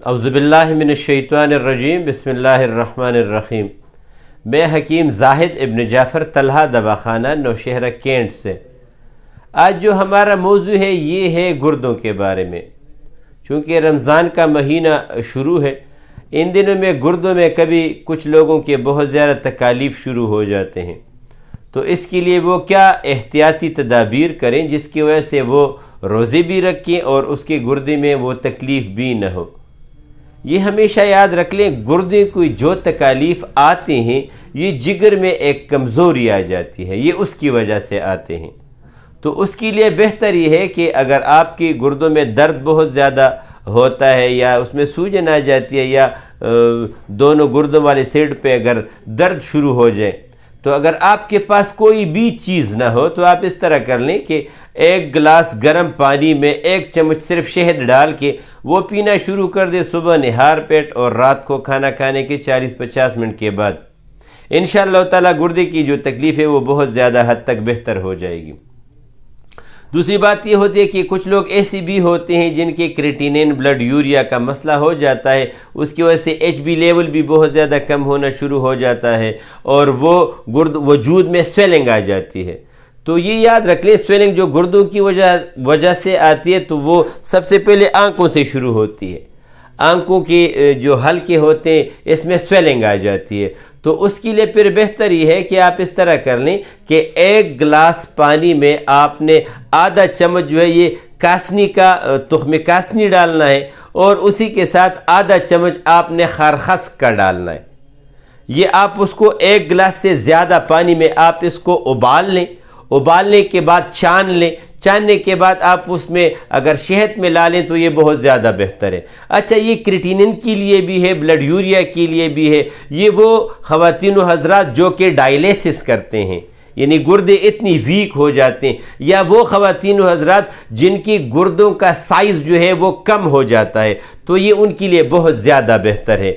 اعوذ باللہ من الشیطان الرجیم، بسم اللہ الرحمن الرحیم۔ میں حکیم زاہد ابن جعفر طلحہ دواخانہ نوشہرہ کینٹ سے۔ آج جو ہمارا موضوع ہے یہ ہے گردوں کے بارے میں۔ چونکہ رمضان کا مہینہ شروع ہے، ان دنوں میں گردوں میں کبھی کچھ لوگوں کے بہت زیادہ تکالیف شروع ہو جاتے ہیں، تو اس کے لیے وہ کیا احتیاطی تدابیر کریں جس کی وجہ سے وہ روزے بھی رکھیں اور اس کے گردے میں وہ تکلیف بھی نہ ہو۔ یہ ہمیشہ یاد رکھ لیں، گردے کو جو تکالیف آتے ہیں یہ جگر میں ایک کمزوری آ جاتی ہے، یہ اس کی وجہ سے آتے ہیں۔ تو اس کے لیے بہتر یہ ہے کہ اگر آپ کی گردوں میں درد بہت زیادہ ہوتا ہے یا اس میں سوجن آ جاتی ہے یا دونوں گردوں والے سائڈ پہ اگر درد شروع ہو جائے، تو اگر آپ کے پاس کوئی بھی چیز نہ ہو تو آپ اس طرح کر لیں کہ ایک گلاس گرم پانی میں 1 چمچ صرف شہد ڈال کے وہ پینا شروع کر دے صبح نہار پیٹ اور رات کو کھانا کھانے کے 40-50 منٹ کے بعد۔ انشاءاللہ تعالیٰ گردے کی جو تکلیف ہے وہ بہت زیادہ حد تک بہتر ہو جائے گی۔ دوسری بات یہ ہوتی ہے کہ کچھ لوگ ایسے بھی ہوتے ہیں جن کے کریٹینین بلڈ یوریا کا مسئلہ ہو جاتا ہے، اس کی وجہ سے HB لیول بھی بہت زیادہ کم ہونا شروع ہو جاتا ہے اور وہ وجود میں سویلنگ آ جاتی ہے۔ تو یہ یاد رکھ لیں، سویلنگ جو گردوں کی وجہ سے آتی ہے تو وہ سب سے پہلے آنکھوں سے شروع ہوتی ہے۔ آنکھوں کے جو حلقے ہوتے ہیں اس میں سویلنگ آ جاتی ہے، تو اس کے لیے پھر بہتر یہ ہے کہ آپ اس طرح کر لیں کہ 1 گلاس پانی میں آپ نے آدھا چمچ جو ہے یہ کاسنی کا تخم کاسنی ڈالنا ہے اور اسی کے ساتھ آدھا چمچ آپ نے خارخس کا ڈالنا ہے۔ یہ آپ اس کو 1 گلاس سے زیادہ پانی میں آپ اس کو ابال لیں، ابالنے کے بعد چھان لیں، چھاننے کے بعد آپ اس میں اگر شہد میں لا لیں تو یہ بہت زیادہ بہتر ہے۔ اچھا، یہ کریٹینین کے لیے بھی ہے، بلڈ یوریا کے لیے بھی ہے۔ یہ وہ خواتین و حضرات جو کہ ڈائلیسس کرتے ہیں، یعنی گردے اتنی ویک ہو جاتے ہیں، یا وہ خواتین و حضرات جن کی گردوں کا سائز جو ہے وہ کم ہو جاتا ہے، تو یہ ان کے لیے بہت زیادہ بہتر ہے۔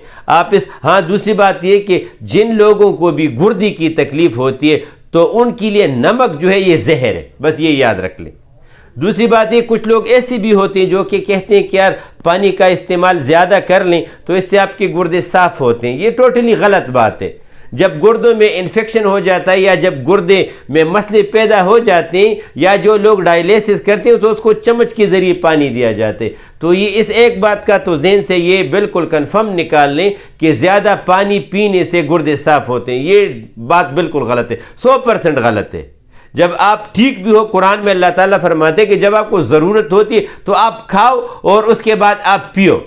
دوسری بات یہ کہ جن لوگوں کو بھی گردے کی تکلیف ہوتی ہے تو ان کے لیے نمک جو ہے یہ زہر ہے، بس یہ یاد رکھ لیں۔ دوسری بات یہ، کچھ لوگ ایسے بھی ہوتے ہیں جو کہ کہتے ہیں کہ یار پانی کا استعمال زیادہ کر لیں تو اس سے آپ کے گردے صاف ہوتے ہیں۔ یہ ٹوٹلی غلط بات ہے۔ جب گردوں میں انفیکشن ہو جاتا ہے یا جب گردے میں مسئلے پیدا ہو جاتے ہیں یا جو لوگ ڈائلیسس کرتے ہیں تو اس کو چمچ کے ذریعے پانی دیا جاتا ہے، تو یہ اس ایک بات کا تو ذہن سے یہ بالکل کنفرم نکال لیں کہ زیادہ پانی پینے سے گردے صاف ہوتے ہیں۔ یہ بات بالکل غلط ہے، 100% غلط ہے۔ جب آپ ٹھیک بھی ہو، قرآن میں اللہ تعالیٰ فرماتے ہیں کہ جب آپ کو ضرورت ہوتی ہے تو آپ کھاؤ اور اس کے بعد آپ پیو۔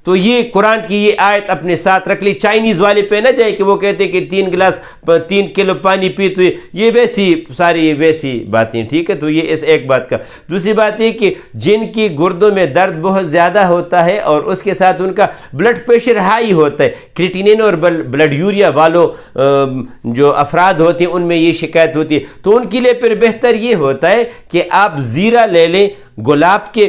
تو یہ قرآن کی یہ آیت اپنے ساتھ رکھ لی۔ چائنیز والے پہ نہ جائے کہ وہ کہتے ہیں کہ 3 کلو پانی پی، تو یہ ویسی باتیں، ٹھیک ہے۔ تو یہ اس ایک بات کا۔ دوسری بات یہ کہ جن کی گردوں میں درد بہت زیادہ ہوتا ہے اور اس کے ساتھ ان کا بلڈ پریشر ہائی ہوتا ہے، کریٹینین اور بلڈ یوریا والوں جو افراد ہوتے ہیں ان میں یہ شکایت ہوتی ہے، تو ان کے لیے پھر بہتر یہ ہوتا ہے کہ آپ زیرہ لے لیں، گلاب کے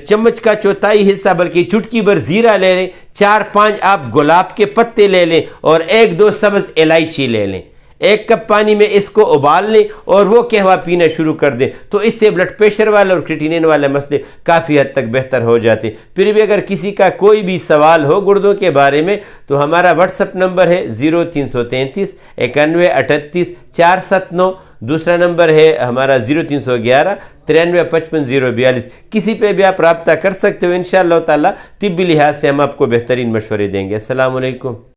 چمچ کا 1/4 حصہ بلکہ چٹکی بھر زیرہ لے لیں، 4-5 آپ گلاب کے پتے لے لیں اور 1-2 سبز الائچی لے لیں، 1 کپ پانی میں اس کو ابال لیں اور وہ قہوہ پینا شروع کر دیں، تو اس سے بلڈ پریشر والے اور کریٹینین والے مسئلے کافی حد تک بہتر ہو جاتے ہیں۔ پھر بھی اگر کسی کا کوئی بھی سوال ہو گردوں کے بارے میں تو ہمارا واٹس ایپ نمبر ہے 0333 91 38 479، دوسرا نمبر ہے ہمارا 0311 93 55 042۔ کسی پہ بھی آپ رابطہ کر سکتے ہو، انشاءاللہ تعالی طبی لحاظ سے ہم آپ کو بہترین مشورے دیں گے۔ السلام علیکم۔